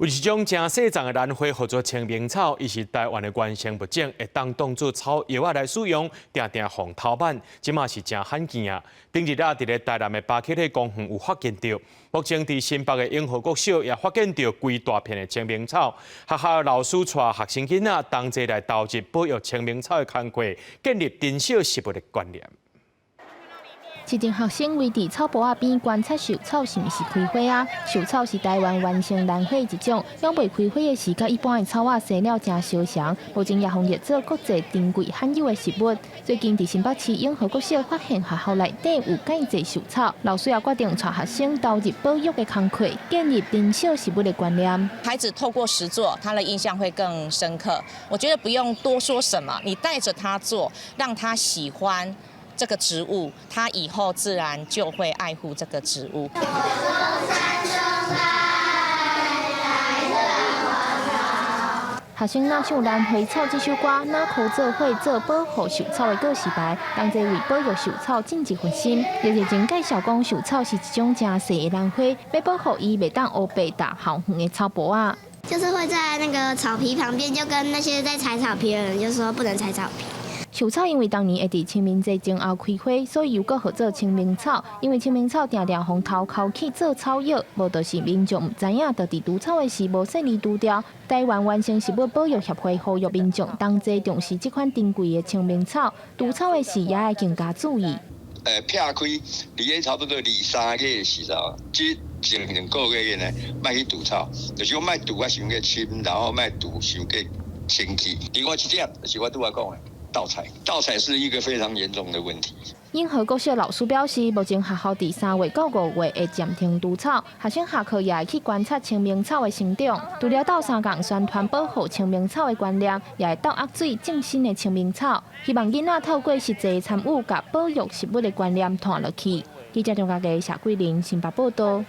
为一种正细长的兰花，叫做清明草，伊是台湾的原生物种，会当当做草药啊来使用，定定防头螨，即嘛是真罕见啊。顶日啊，伫咧台南的巴克利公园有发现到，目前伫新北的永和国小也发现到规大片的清明草。学校老师带学生囡仔同齐来投入保育清明草的工作，建立珍惜食物的观念。 一群学生围伫草坡仔边观察寿草是毋是开花啊？寿草是台湾原生兰花一种，养未开花的时，甲一般的草仔生了真相像。目前也行业做国际珍贵罕有的食物。最近伫新北市永和国小发现学校内底有介济寿草，老师也决定带学生投入保育的工作，建立珍惜食物的观念。孩子透过实作，他的印象会更深刻。我觉得不用多说什么，你带着他做，让他喜欢 这个植物，他以后自然就会爱护这个植物。学生若唱《兰花草》这首歌，若可做伙做保护寿草的告示牌，同齐为保育寿草尽一份心。也热情介绍讲，寿草是一种真细的兰花，要保护伊袂当乌白大校园的草坡啊。就是会在那个草皮旁边，就跟那些在采草皮的人就说不能采草皮。 寿草因为当年会伫清明节前后开花，所以又搁号做清明草。因为清明草定定风头扣起做草药，无就是民众唔知影，到伫除草的时无细腻除掉。台湾原生食物保育协会呼吁民众同齐重视这款珍贵的清明草，除草的时也要更加注意。撇开伫咧差不多2、3个月的时候，即前2个月呢，莫去除草，就是讲莫除啊伤过深，然后莫除伤过清气。另外一点就是我拄仔讲的。 盗采是一个非常严重的问题。永和国小老师表示，目前学校伫3月到5月会暂停除草，学生下课也会去观察清明草的生长。除了斗相共宣传保护清明草的观念，也会斗压水种新的清明草，希望囡仔透过实际的参与，甲保育食物的观念传落去。记者张家佳、谢桂玲新北报道。